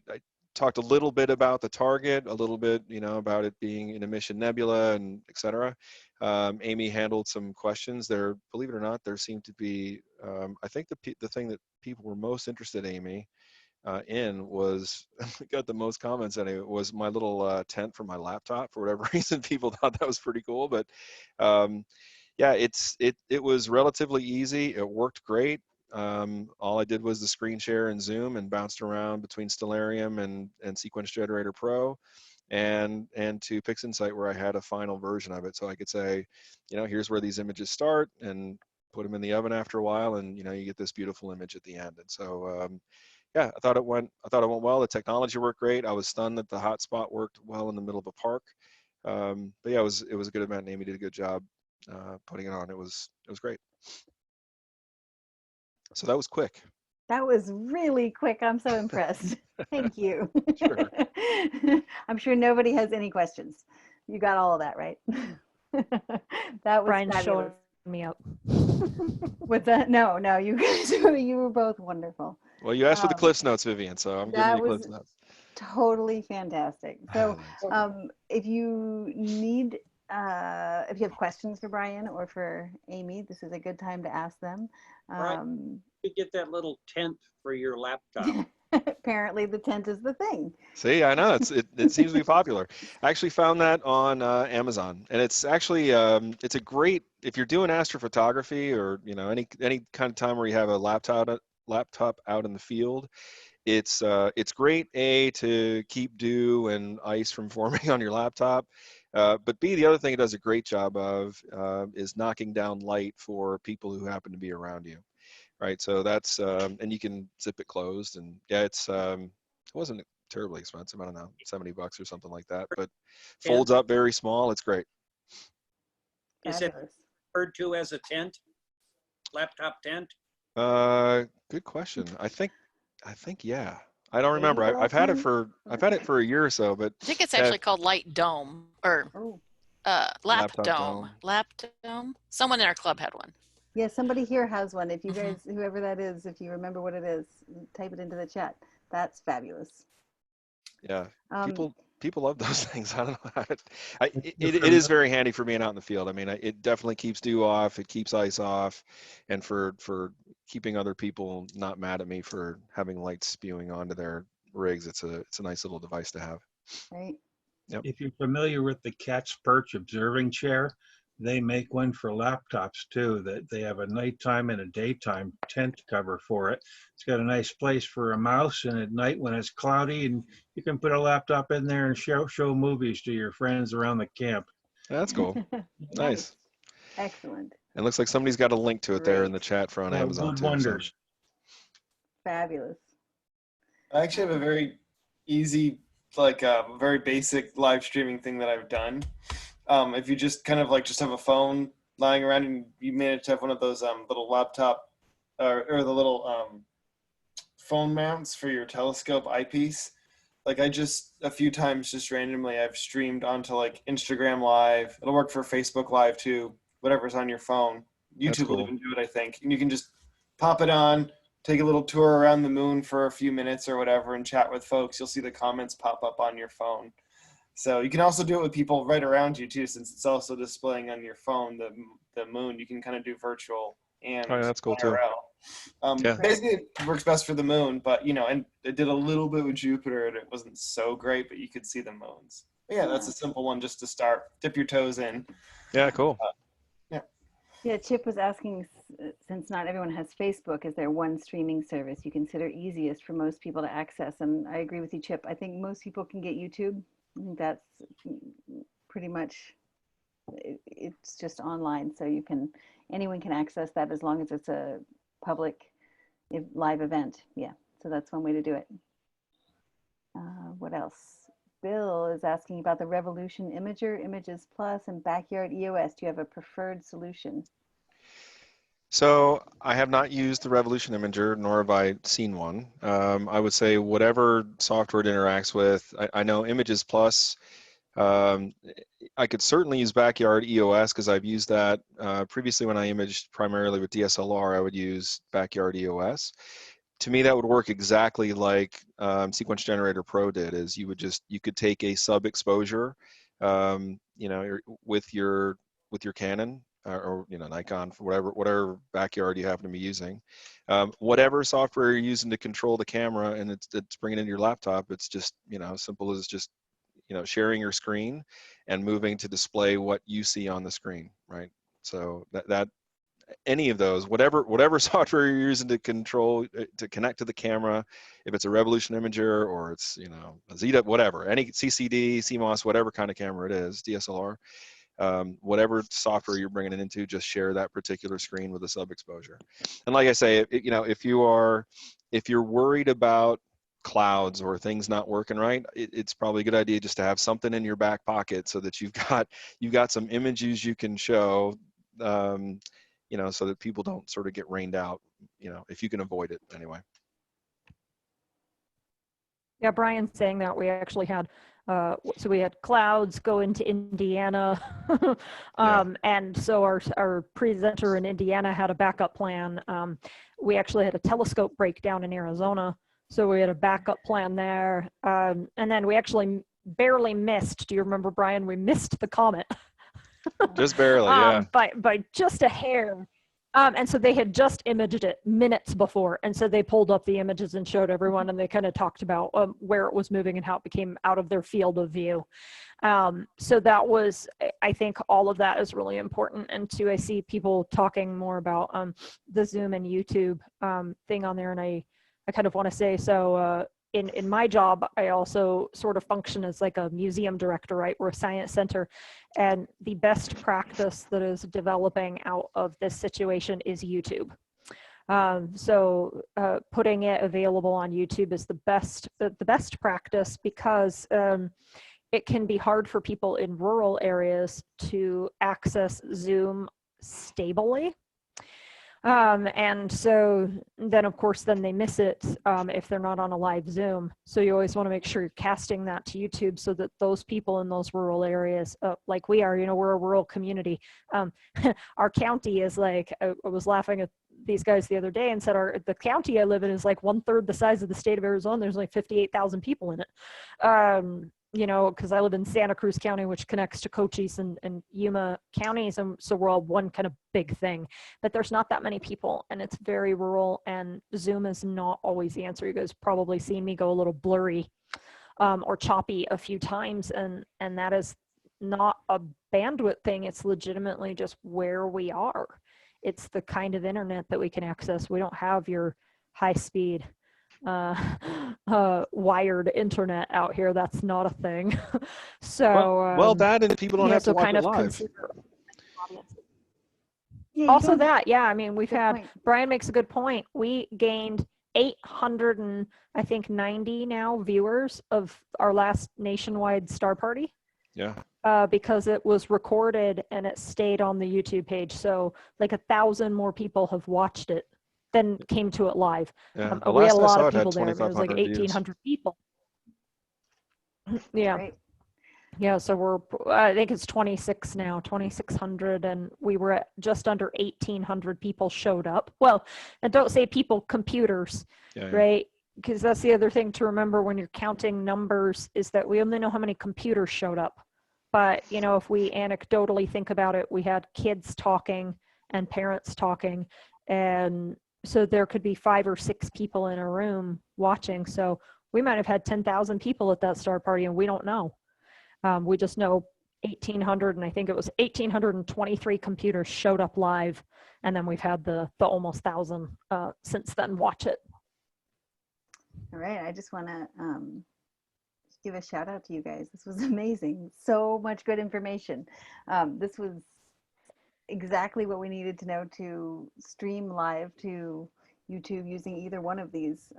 talked a little bit about the target, a little bit, about it being an emission nebula and et cetera. Amy handled some questions there. Believe it or not, there seemed to be, I think the thing that people were most interested in Amy in was, got the most comments anyway, was my little tent for my laptop. For whatever reason, people thought that was pretty cool. But yeah, it was relatively easy. It worked great. All I did was the screen share in Zoom and bounced around between Stellarium and Sequence Generator Pro and to PixInsight, where I had a final version of it. So I could say, here's where these images start, and put them in the oven after a while, and you get this beautiful image at the end. And so yeah, I thought it went well. The technology worked great. I was stunned that the hotspot worked well in the middle of a park. But yeah, it was a good event. Amy did a good job putting it on. It was great. So that was quick. That was really quick. I'm so impressed. Thank you. Sure. I'm sure nobody has any questions. You got all of that, right? That was Brian's showing fabulous. me up. What's that? No, you guys, you were both wonderful. Well, you asked for the Um, Cliffs Notes, Vivian, so I'm giving that you was Cliffs Notes. totally fantastic. So, Thanks. if you need, if you have questions for Brian or for Amy, this is a good time to ask them. Right. You get that little tent for your laptop. Apparently, the tent is the thing. See, I know it seems to be popular. I actually found that on Amazon, and it's actually it's a great, if you're doing astrophotography or any kind of time where you have a laptop out in the field. It's great, A, to keep dew and ice from forming on your laptop, but B, the other thing it does a great job of is knocking down light for people who happen to be around you, right? So that's and you can zip it closed, and yeah, it wasn't terribly expensive. I don't know, $70 or something like that, but folds up very small. It's great. Is it Fabulous. referred to as a tent? Laptop tent? Good question. I think yeah. I don't Maybe remember. the I've last had it time. for a year or so, but I think it's yeah, actually called Light Dome or Oh, Lap Laptop Dome. Dome. Lap Dome. Someone in our club had one. yeah, somebody here has one. If you Mhm. guys, whoever that is, if you remember what it is, type it into the chat. That's fabulous. Yeah, Um, people love those things. I don't know. It is very handy for being out in the field. I mean, it definitely keeps dew off. It keeps ice off, and for keeping other people not mad at me for having light spewing onto their rigs. It's a nice little device to have. right. If you're familiar with the Cat's Perch observing chair, they make one for laptops too, that they have a nighttime and a daytime tent cover for it. It's got a nice place for a mouse, and at night when it's cloudy, and you can put a laptop in there and show movies to your friends around the camp. That's cool. Nice. Excellent. It looks like somebody's got a link to it there in the Great. chat for on Amazon Good too. So. wonders. Fabulous. I actually have a very easy, very basic live streaming thing that I've done. If you just kind of just have a phone lying around and you manage to have one of those little laptop or the little phone mounts for your telescope eyepiece. I just a few times just randomly I've streamed onto Instagram Live. It'll work for Facebook Live too. Whatever's on your phone. YouTube will cool. even do it, I think. And you can just pop it on, take a little tour around the moon for a few minutes or whatever and chat with folks. You'll see the comments pop up on your phone. So you can also do it with people right around you too, since it's also displaying on your phone the moon. You can kind of do virtual and Oh, yeah, that's cool too. IRL. Yeah. Basically, it works best for the moon, but and it did a little bit with Jupiter, and it wasn't so great, but you could see the moons. But yeah, that's a simple one just to start. Dip your toes in. Yeah, cool. Yeah, Chip was asking, since not everyone has Facebook, is there one streaming service you consider easiest for most people to access? And I agree with you, Chip. I think most people can get YouTube. I think that's pretty much, it's just online. So anyone can access that as long as it's a public live event. Yeah, so that's one way to do it. What else? Bill is asking about the Revolution Imager, Images Plus, and Backyard EOS. Do you have a preferred solution? So I have not used the Revolution Imager, nor have I seen one. I would say whatever software it interacts with. I know Images Plus. I could certainly use Backyard EOS because I've used that previously when I imaged primarily with DSLR. I would use Backyard EOS. to me, that would work exactly like Sequence Generator Pro did. Is you could take a sub exposure, you know, with your Canon or you know, Nikon, for whatever backyard you happen to be using, whatever software you're using to control the camera, and it's bringing it into your laptop. It's just, you know, as simple as just, you know, sharing your screen and moving to display what you see on the screen, right? So that any of those, whatever software you're using to control, to connect to the camera, if it's a Revolution Imager or it's, you know, a Zeta, whatever, any CCD, CMOS, whatever kind of camera it is, DSLR, whatever software you're bringing it into, just share that particular screen with a sub exposure. And like I say, you know, if you're worried about clouds or things not working right, it's probably a good idea just to have something in your back pocket so that you've got some images you can show, you know, so that people don't sort of get rained out, you know, if you can avoid it anyway. Yeah, Brian's saying that we actually had, so we had clouds go into Indiana, and so our presenter in Indiana had a backup plan. We actually had a telescope breakdown in Arizona, so we had a backup plan there. And then we actually barely missed. Do you remember, Brian? We missed the comet. Just barely, yeah. By just a hair. And so they had just imaged it minutes before. And so they pulled up the images and showed everyone, and they kind of talked about where it was moving and how it became out of their field of view. So that was, I think all of that is really important. And two, I see people talking more about the Zoom and YouTube thing on there. And I kind of want to say, so in my job, I also sort of function as like a museum director, right? We're a science center. And the best practice that is developing out of this situation is YouTube. So putting it available on YouTube is the best practice, because it can be hard for people in rural areas to access Zoom stably. And so then of course, then they miss it if they're not on a live Zoom. So you always want to make sure you're casting that to YouTube so that those people in those rural areas, like we are, you know, we're a rural community. Our county is like, I was laughing at these guys the other day and said the county I live in is like 1/3 the size of the state of Arizona. There's like 58,000 people in it. You know, because I live in Santa Cruz County, which connects to Cochise and Yuma counties, and so we're all one kind of big thing. But there's not that many people, and it's very rural, and Zoom is not always the answer. You guys probably seen me go a little blurry or choppy a few times, and that is not a bandwidth thing. It's legitimately just where we are. It's the kind of internet that we can access. We don't have your high speed wired internet out here. That's not a thing. So well, that, and people don't have to watch it live. Yeah, Also that, yeah, I mean, we've Good had, point. Brian makes a good point. We gained 800 and I think 90 now viewers of our last nationwide star party. Yeah. Because it was recorded and it stayed on the YouTube page. So like 1,000 more people have watched it than came to it live. Yeah. We had a lot I saw of it had people there. It was like 2,500 views. 1,800 people. Yeah. Great. Yeah, so we're, I think it's 26 now, 2,600, and we were at just under 1,800 people showed up. Well, and don't say people, computers, Yeah. right? Because that's the other thing to remember when you're counting numbers, is that we only know how many computers showed up. But, you know, if we anecdotally think about it, we had kids talking and parents talking, and so there could be 5 or 6 people in a room watching. So we might have had 10,000 people at that star party, and we don't know. We just know 1,800, and I think it was 1,823 computers showed up live, and then we've had the almost 1,000 since then watch it. All right, I just want to give a shout out to you guys. This was amazing. So much good information. This was exactly what we needed to know to stream live to YouTube using either one of these.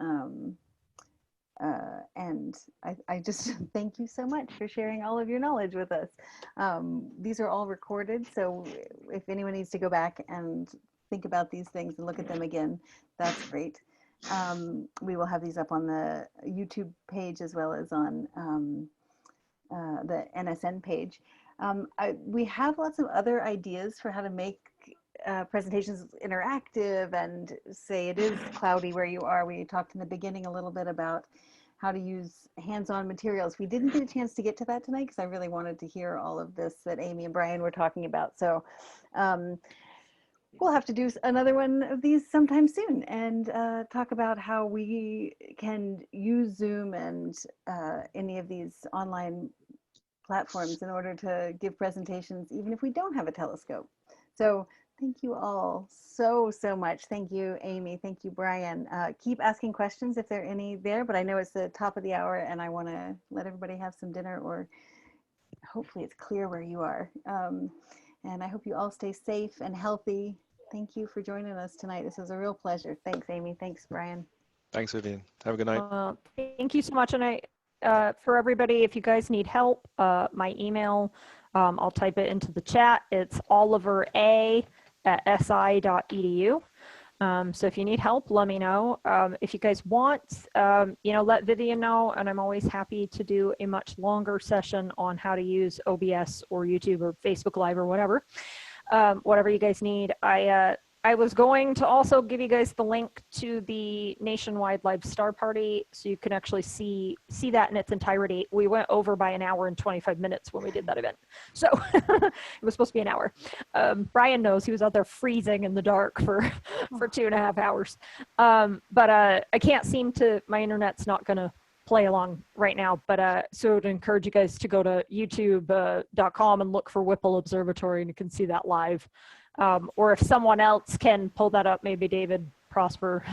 And I just thank you so much for sharing all of your knowledge with us. These are all recorded, so if anyone needs to go back and think about these things and look at them again, that's great. We will have these up on the YouTube page as well as on the NSN page. We have lots of other ideas for how to make presentations interactive and say it is cloudy where you are. We talked in the beginning a little bit about how to use hands-on materials. We didn't get a chance to get to that tonight because I really wanted to hear all of this that Amy and Brian were talking about. So we'll have to do another one of these sometime soon and talk about how we can use Zoom and any of these online platforms in order to give presentations, even if we don't have a telescope. So thank you all so much. Thank you, Amy. Thank you, Brian. Keep asking questions if there are any there, but I know it's the top of the hour and I want to let everybody have some dinner, or hopefully it's clear where you are. And I hope you all stay safe and healthy. Thank you for joining us tonight. This was a real pleasure. Thanks, Amy. Thanks, Brian. Thanks, Vivian. Have a good night. Thank you so much. And for everybody, if you guys need help, my email, I'll type it into the chat. It's olivera@si.edu. So if you need help, let me know. If you guys want, let Vivian know, and I'm always happy to do a much longer session on how to use OBS or YouTube or Facebook Live or whatever. Whatever you guys need. I was going to also give you guys the link to the Nationwide Live Star Party so you can actually see that in its entirety. We went over by an hour and 25 minutes when we did that event. So it was supposed to be an hour. Brian knows, he was out there freezing in the dark for 2.5 hours. But I can't seem to, my internet's not gonna play along right now, but so I'd encourage you guys to go to youtube.com and look for Whipple Observatory, and you can see that live. Or if someone else can pull that up, maybe David Prosper,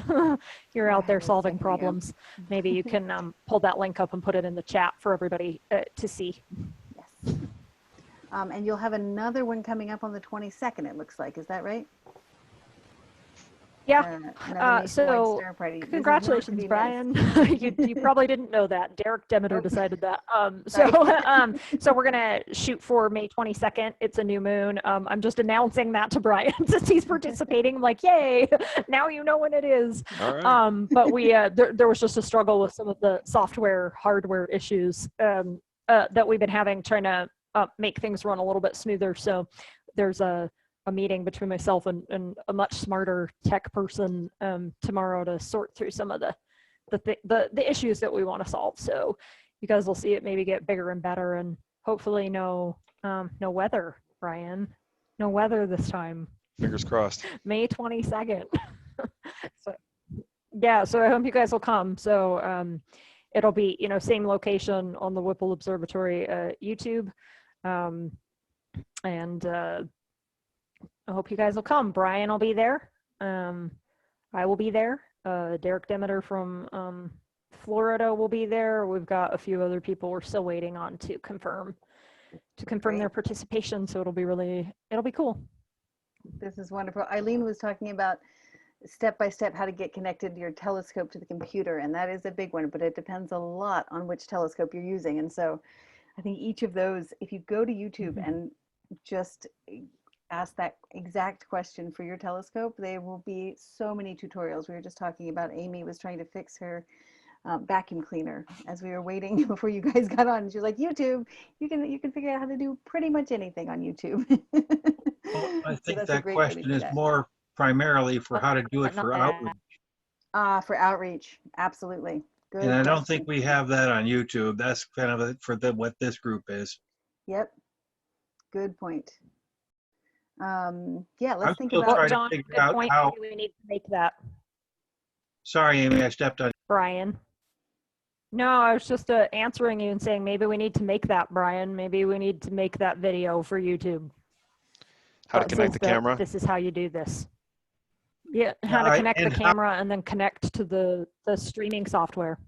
you're out there solving problems. Maybe you can pull that link up and put it in the chat for everybody to see. Yes. And you'll have another one coming up on the 22nd, it looks like. Is that right? Yeah. So Star Party. Congratulations, Brian. you probably didn't know that. Derek Demeter decided that. So we're gonna shoot for May 22nd. It's a new moon. I'm just announcing that to Brian since he's participating. I'm like, yay! Now you know when it is. All right. But we there was just a struggle with some of the software, hardware issues that we've been having, trying to make things run a little bit smoother. So there's a meeting between myself and a much smarter tech person tomorrow to sort through some of the issues that we want to solve. So you guys will see it maybe get bigger and better, and hopefully no weather, Brian. No weather this time. Fingers crossed. May 22nd. So yeah, so I hope you guys will come. So it'll be, same location on the Whipple Observatory YouTube. And I hope you guys will come. Brian will be there. I will be there. Derek Demeter from Florida will be there. We've got a few other people we're still waiting on to confirm their participation. So it'll be cool. This is wonderful. Eileen was talking about step by step how to get connected your telescope to the computer, and that is a big one, but it depends a lot on which telescope you're using. And so I think each of those, if you go to YouTube and just ask that exact question for your telescope, there will be so many tutorials. We were just talking about, Amy was trying to fix her vacuum cleaner as we were waiting before you guys got on. She was like, YouTube, you can figure out how to do pretty much anything on YouTube. Well, I think so that question is more primarily for how to do it for outreach. For outreach, absolutely. Good and I question. don't think we have that on YouTube. That's kind of for what this group is. Yep. Good point. Yeah, let's think still about trying to John, figure good out point. how. Maybe we need to make that. Sorry, Amy, I stepped on. Brian. No, I was just answering you and saying maybe we need to make that, Brian. Maybe we need to make that video for YouTube. How to connect the camera? This is how you do this. Yeah, how to connect the camera and then connect to the streaming software.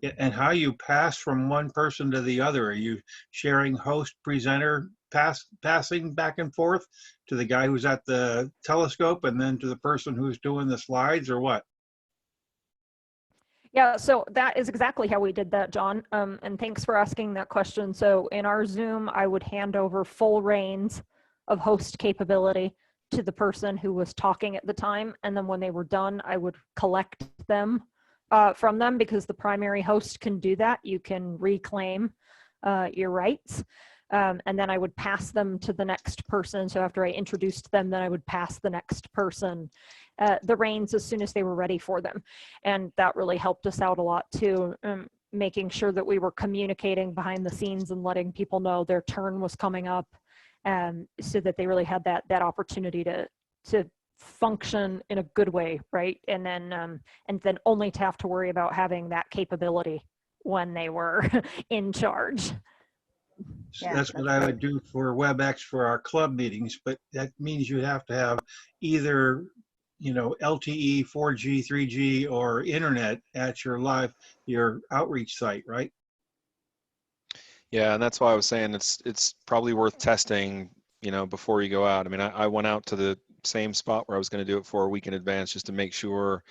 Yeah, and how you pass from one person to the other. Are you sharing host presenter passing back and forth to the guy who's at the telescope and then to the person who's doing the slides, or what? Yeah, so that is exactly how we did that, John. And thanks for asking that question. So in our Zoom, I would hand over full reins of host capability to the person who was talking at the time. And then when they were done, I would collect them from them, because the primary host can do that. You can reclaim your rights. and then I would pass them to the next person. So after I introduced them, then I would pass the next person the reins as soon as they were ready for them. And that really helped us out a lot too, making sure that we were communicating behind the scenes and letting people know their turn was coming up, so that they really had that opportunity to function in a good way, right? And then only to have to worry about having that capability when they were in charge. Yeah, That's what that's I great. would do for WebEx for our club meetings, but that means you have to have either, LTE, 4G, 3G, or internet at your outreach site, right? Yeah, and that's why I was saying it's probably worth testing, before you go out. I mean, I went out to the same spot where I was going to do it for a week in advance just to make sure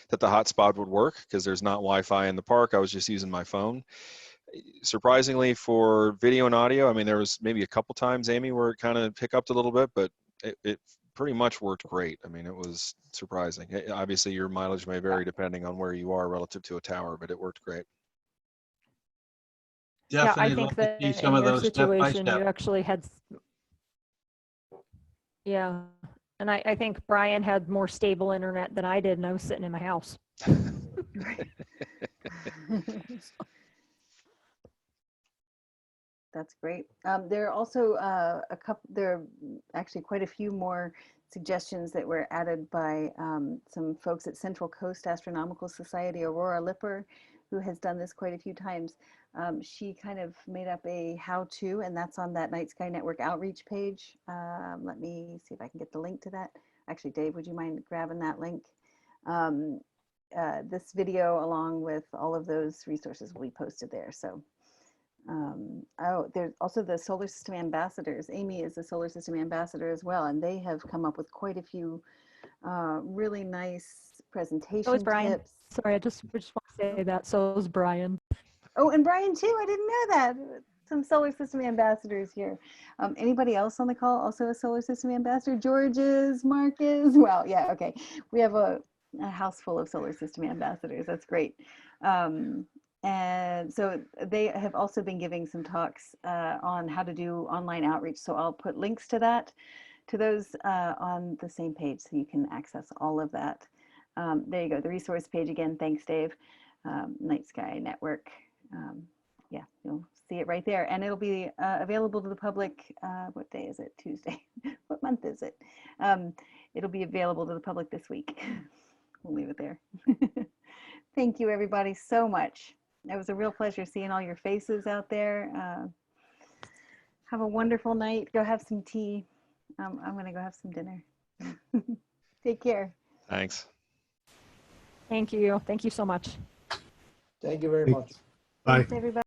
that the hotspot would work, because there's not Wi-Fi in the park. I was just using my phone. Surprisingly, for video and audio, I mean, there was maybe a couple times, Amy, where it kind of hiccuped a little bit, but it pretty much worked great. I mean, it was surprising. Obviously, your mileage may vary depending on where you are relative to a tower, but it worked great. Yeah, I Definitely think love to that see some in of your those step by situation, step. you actually had, yeah. And I think Brian had more stable internet than I did, and I was sitting in my house. That's great. There are also there are actually quite a few more suggestions that were added by some folks at Central Coast Astronomical Society, Aurora Lipper, who has done this quite a few times. She kind of made up a how-to, and that's on that Night Sky Network outreach page. Let me see if I can get the link to that. Actually, Dave, would you mind grabbing that link? This video, along with all of those resources, will be posted there. So. Oh, there's also the solar system ambassadors. Amy is a solar system ambassador as well, and they have come up with quite a few really nice presentation So is Brian. tips. Sorry, I just want to say that. So is Brian. Oh, and Brian too. I didn't know that. Some solar system ambassadors here. Anybody else on the call also a solar system ambassador? George's, Marcus. Well, yeah, okay. We have a house full of solar system ambassadors. That's great. And so they have also been giving some talks on how to do online outreach. So I'll put links to those on the same page so you can access all of that. There you go, the resource page again. Thanks, Dave. Night Sky Network. Yeah, you'll see it right there. And it'll be available to the public. What day is it? Tuesday. What month is it? It'll be available to the public this week. We'll leave it there. Thank you, everybody, so much. It was a real pleasure seeing all your faces out there. Have a wonderful night. Go have some tea. I'm going to go have some dinner. Take care. Thanks. Thank you. Thank you so much. Thank you very much. Thanks, everybody.